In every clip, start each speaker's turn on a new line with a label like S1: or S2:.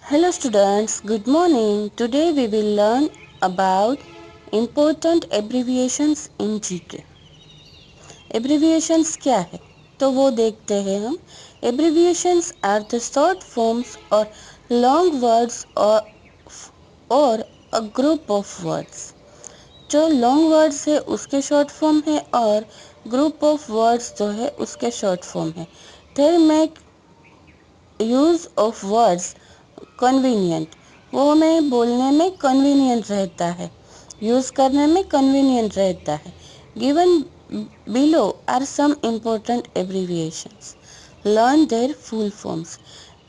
S1: Hello students, good morning. Today we will learn about important abbreviations in GK. Abbreviations क्या है तो वो देखते हैं हम. Abbreviations are the short forms or long words or a group of words. जो long words है उसके शॉर्ट फॉर्म है और ग्रुप ऑफ वर्ड्स जो है उसके शॉर्ट फॉर्म है. They make use of words convenient. वो हमें बोलने में कन्वीनियंट रहता है, यूज़ करने में कन्वीनियंट रहता है. Given below are some important abbreviations. Learn their full forms.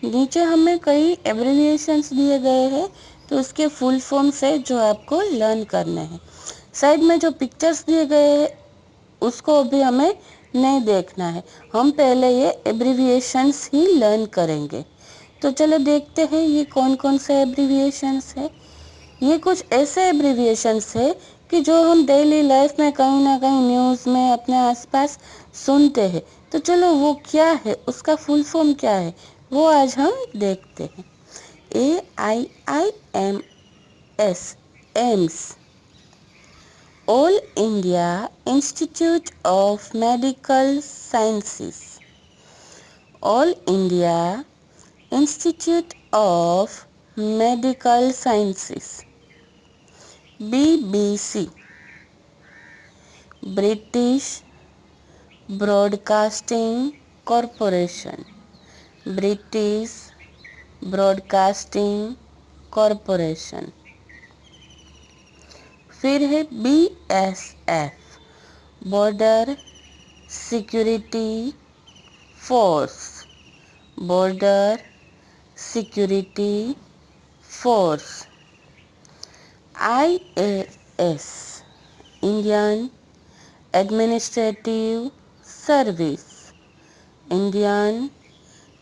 S1: नीचे हमें कई एब्रीविएशंस दिए गए हैं तो उसके फुल फॉर्म्स है जो आपको लर्न करने हैं. साइड में जो पिक्चर्स दिए गए हैं उसको भी हमें नहीं देखना है. हम पहले ये एब्रीविएशंस ही लर्न करेंगे. तो चलो देखते हैं ये कौन कौन से एब्रीविएशंस है. ये कुछ ऐसे एब्रीविएशंस है कि जो हम डेली लाइफ में कहीं ना कहीं न्यूज़ में अपने आसपास सुनते हैं. तो चलो वो क्या है, उसका फुल फॉर्म क्या है वो आज हम देखते हैं. AIIMS, AIIMS, all India institute of medical sciences. All India institute of medical sciences. BBC, British broadcasting corporation. British broadcasting corporation. फिर है BSF, border security force. Border security force. IAS, Indian administrative service. Indian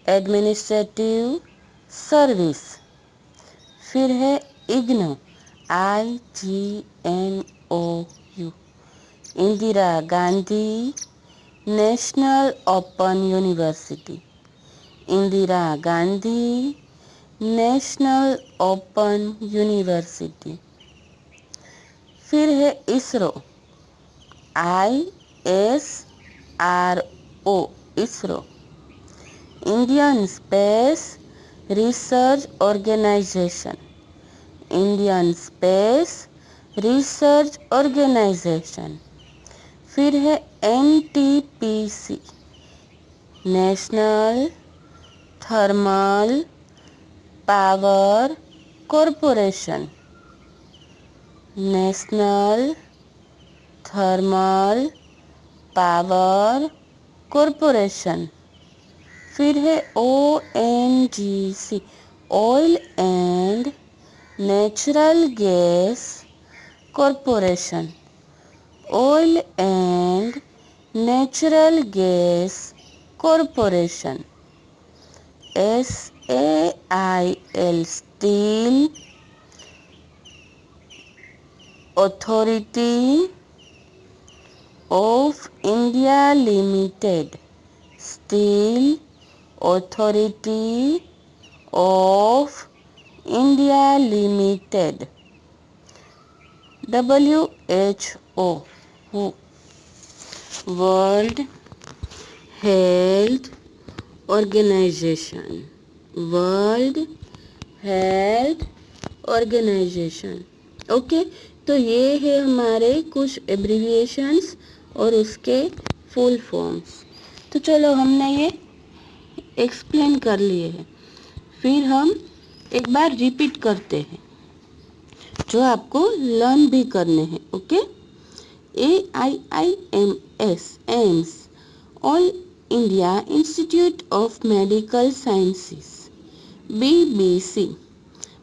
S1: administrative service. फिर है IGNOU, IGNOU, Indira Gandhi national open university. Indira Gandhi national open university. फिर है ISRO, ISRO, ISRO, Indian space research organisation. Indian space research organisation. फिर है NTPC, national thermal power corporation. National thermal power corporation. फिर है ONGC, oil and natural gas corporation. Oil and natural gas corporation. SAIL, steel authority of India limited. Steel authority of India limited. WHO, world health organisation. World health organisation. Okay, तो ये है हमारे कुछ abbreviations और उसके full forms. तो चलो हमने ये एक्सप्लेन कर लिए हैं. फिर हम एक बार रिपीट करते हैं जो आपको लर्न भी करने हैं. Okay. AIIMS, AIIMS, all India institute of medical sciences. BBC,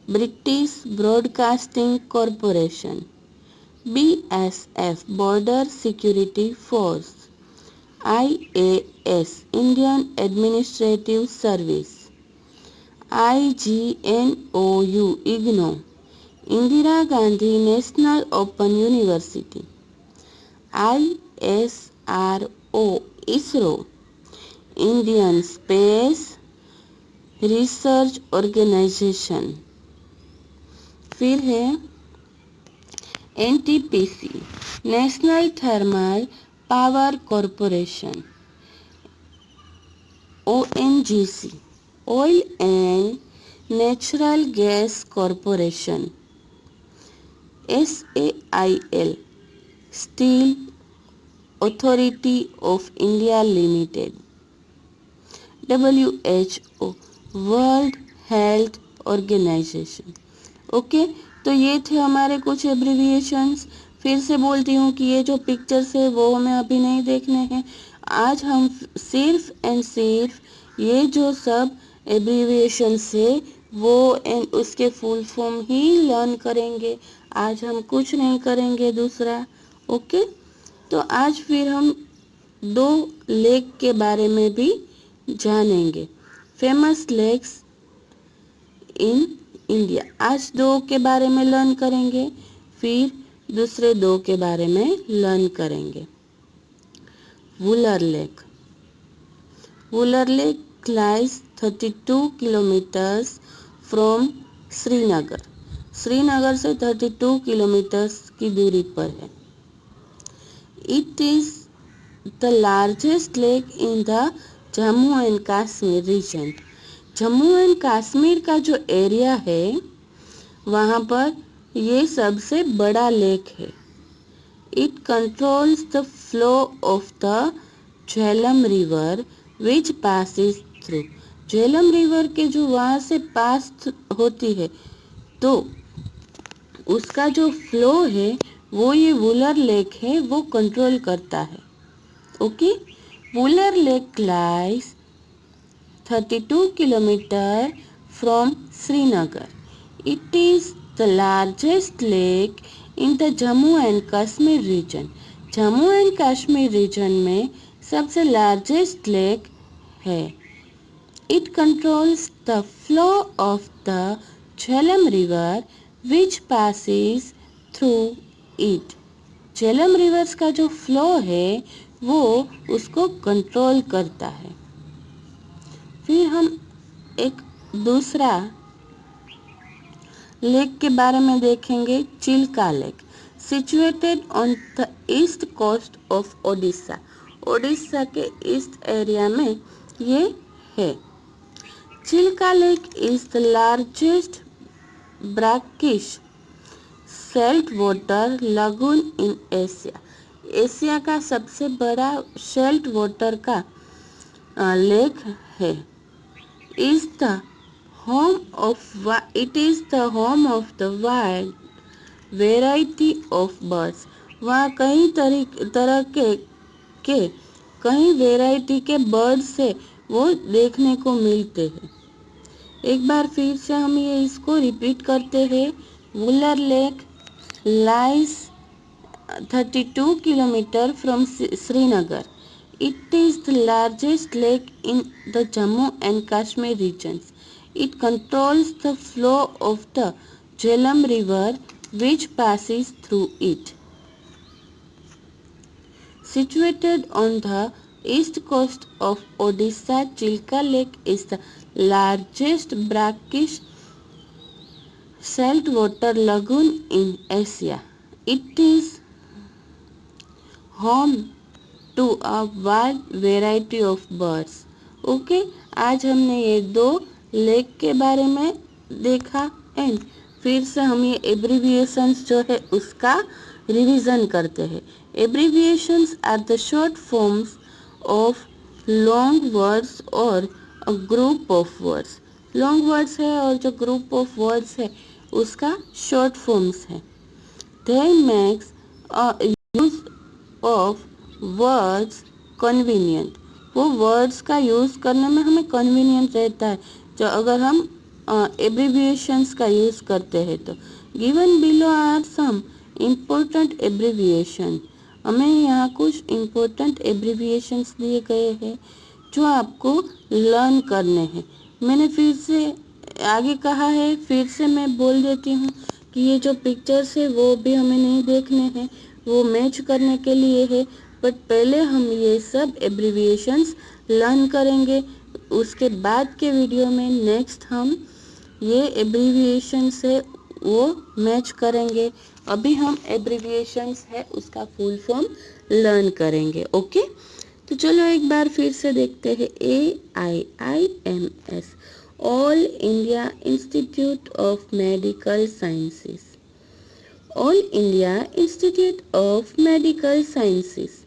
S1: British broadcasting corporation. BSF, border security force. IAS, Indian administrative service. IGNOU, IGNOU, Indira Gandhi national open university. ISRO, ISRO, Indian space research organisation. फिर है NTPC, national thermal power corporation. ONGC, oil and natural gas corporation. SAIL, steel authority of India limited. WHO, world health organisation. Okay, तो ये थे हमारे कुछ abbreviations. फिर से बोलती हूँ कि ये जो पिक्चर्स है वो हमें अभी नहीं देखने हैं। आज हम सिर्फ एंड सिर्फ ये जो सब एब्रिविएशंस है वो एंड उसके फुल फॉर्म ही लर्न करेंगे। आज हम कुछ नहीं करेंगे दूसरा। ओके, तो आज फिर हम 2 लेक के बारे में भी जानेंगे। Famous lakes in India. आज 2 के बारे में लर्न करेंगे, फिर दूसरे 2 के बारे में लर्न करेंगे। Wular lake. Wular lake lies 32 kilometres from Srinagar. Srinagar से 32 किलोमीटर्स की दूरी पर है। It is the largest lake in the Jammu and Kashmir region. Jammu and Kashmir का जो एरिया है वहाँ पर ये सबसे बड़ा लेक है। It controls the flow of the Jhelum river which passes through. Jhelum river के जो वहाँ से पास होती है तो उसका जो फ्लो है वो ये वुलर लेक है वो कंट्रोल करता है। Okay, Wular lake lies 32 kilometers from Srinagar. It is the largest lake in the Jammu and Kashmir region. Jammu and Kashmir region में सबसे लार्जेस्ट लेक है। It controls the flow of the Jhelum river which passes through it. Jhelum reverse का जो flow है वो उसको control करता है। फिर हम एक दूसरा लेक के बारे में देखेंगे, Chilika lake. Situated on the east coast of Odisha. Odisha के ईस्ट एरिया में ये है। Chilika lake is the largest brackish salt water lagoon in Asia. Asia का सबसे बड़ा सेल्ट वाटर का लेक है। Is the home of it is the home of the wide variety of birds. वहाँ कई तरह के कई वेराइटी के बर्ड्स से वो देखने को मिलते हैं। एक बार फिर से हम ये इसको रिपीट करते हैं। Wular lake lies 32 kilometre from Srinagar. It is the largest lake in the Jammu and Kashmir regions. It controls the flow of the Jhelum river which passes through it. Situated on the east coast of Odisha, Chilka Lake is the largest brackish saltwater lagoon in Asia. It is home to a wide variety of birds. Okay, आज हमने ये 2 lake के बारे में देखा and फिर से हम ये एब्रीविएशंस जो है उसका रिवीजन करते हैं। Abbreviations are the short forms of long words और a group of words. Long words है और जो ग्रुप ऑफ वर्ड्स है उसका शॉर्ट फॉर्म्स है। दे makes a use of words convenient. वो वर्ड्स का यूज़ करने में हमें कन्वीनियंट रहता है जो अगर हम एब्रीविएशंस का यूज़ करते हैं तो। Given below are some important abbreviation. हमें यहाँ कुछ इम्पोर्टेंट एब्रीविएशंस दिए गए हैं जो आपको लर्न करने हैं। मैंने फिर से आगे कहा है, फिर से मैं बोल देती हूँ कि ये जो पिक्चर्स है वो भी हमें नहीं देखने हैं, वो मैच करने के लिए है। बट पहले हम ये सब एब्रीविएशंस लर्न करेंगे, उसके बाद के वीडियो में नेक्स्ट हम ये एब्रीविएशंस है वो मैच करेंगे। अभी हम एब्रीविएशंस है उसका फुल फॉर्म लर्न करेंगे। ओके, तो चलो एक बार फिर से देखते हैं। AIIMS, all India institute of medical sciences. All India institute of medical sciences.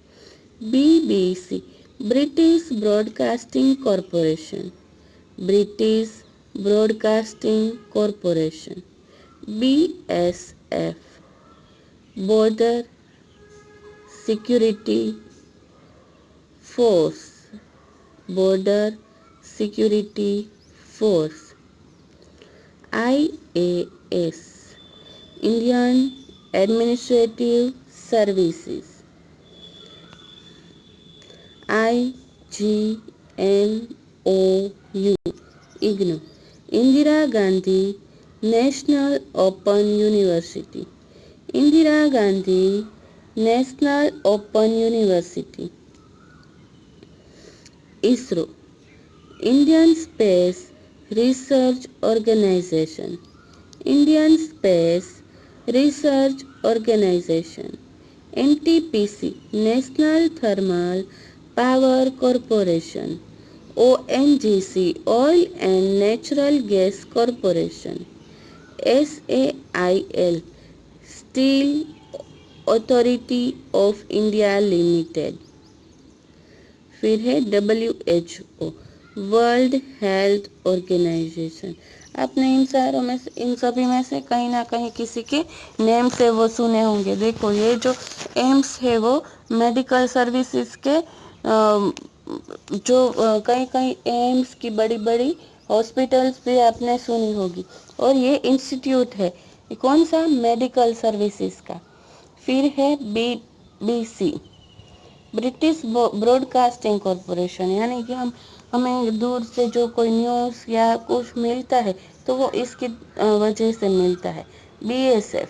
S1: BBC, British broadcasting corporation. British broadcasting corporation. BSF, border security force. Border security force. IAS, Indian administrative services. IGNOU, IGNOU, Indira Gandhi national open university. Indira Gandhi national open university. ISRO, Indian space research organisation. Indian space research organisation. NTPC, national thermal power corporation. ONGC, oil and natural gas corporation. SAIL, steel authority of India limited. फिर है WHO, world health organisation. आपने इन सारों में से, इन सभी में से कहीं ना कहीं किसी के नेम से वो सुने होंगे। देखो ये जो एम्स है वो मेडिकल सर्विसेज के जो कहीं कहीं एम्स की बड़ी बड़ी हॉस्पिटल्स भी आपने सुनी होगी। और ये इंस्टीट्यूट है, ये कौन सा, मेडिकल सर्विसेज का। फिर है BBC, ब्रिटिश ब्रॉडकास्टिंग कॉरपोरेशन, यानी कि हमें दूर से जो कोई न्यूज़ या कुछ मिलता है तो वो इसकी वजह से मिलता है। BSF,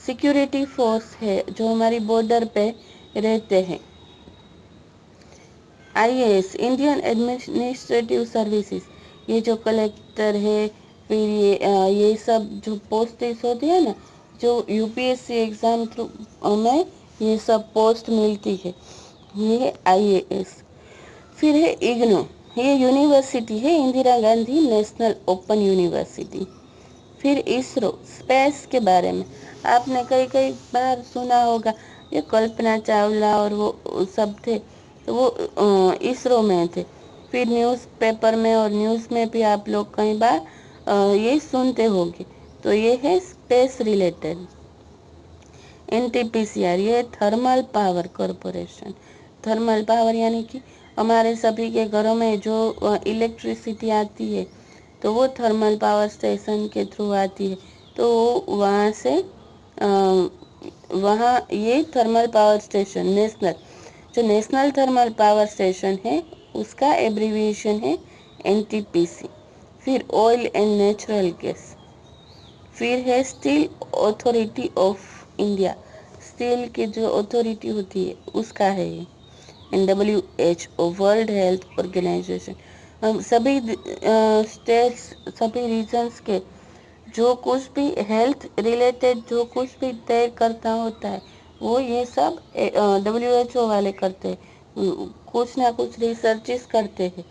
S1: सिक्योरिटी फोर्स है जो हमारी बॉर्डर पे रहते हैं। IAS, इंडियन एडमिनिस्ट्रेटिव सर्विसेज, ये जो कलेक्टर है, फिर ये सब जो पोस्टें होती है ना, जो UPSC एग्ज़ाम थ्रू में ये सब पोस्ट मिलती है, ये है IAS। फिर है IGNOU, ये यूनिवर्सिटी है, Indira Gandhi national open university. फिर ISRO, स्पेस के बारे में आपने कई कई बार सुना होगा, ये कल्पना चावला और वो सब थे, तो वो ISRO में थे। फिर न्यूज़पेपर में और न्यूज़ में भी आप लोग कई बार ये सुनते होंगे, तो ये है स्पेस रिलेटेड। NTPCR, ये thermal power corporation. Thermal power यानी कि हमारे सभी के घरों में जो इलेक्ट्रिसिटी आती है तो वो थर्मल पावर स्टेशन के थ्रू आती है, तो वहाँ से वहाँ ये थर्मल पावर स्टेशन जो नेशनल थर्मल पावर स्टेशन है उसका एब्रीविएशन है NTPC। फिर ऑयल एंड नेचुरल गैस। फिर है steel authority of India, steel की जो अथॉरिटी होती है उसका है ये। WHO, वर्ल्ड हेल्थ ऑर्गेनाइजेशन, हम सभी स्टेट्स, सभी रीजन्स के जो कुछ भी हेल्थ रिलेटेड जो कुछ भी तय करता होता है वो ये सब WHO वाले करते हैं। कुछ ना कुछ रिसर्चेस करते हैं,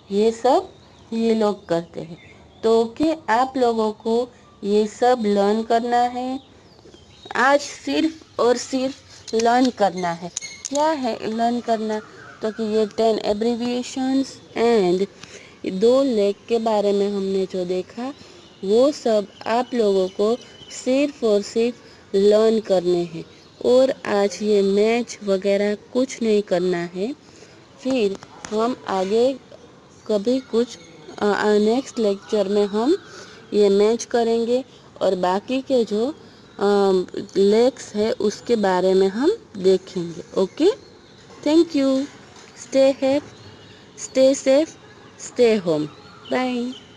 S1: ये सब ये लोग करते हैं। तो कि आप लोगों को ये सब लर्न करना है, आज सिर्फ और सिर्फ लर्न करना है। क्या है लर्न करना, तो कि ये 10 एब्रीविएशंस एंड 2 लेख के बारे में हमने जो देखा वो सब आप लोगों को सिर्फ और सिर्फ लर्न करने हैं। और आज ये मैच वगैरह कुछ नहीं करना है। फिर हम आगे कभी कुछ नेक्स्ट लेक्चर में हम ये मैच करेंगे और बाकी के जो लेक्स है उसके बारे में हम देखेंगे। Okay, thank you, stay safe, stay home, bye.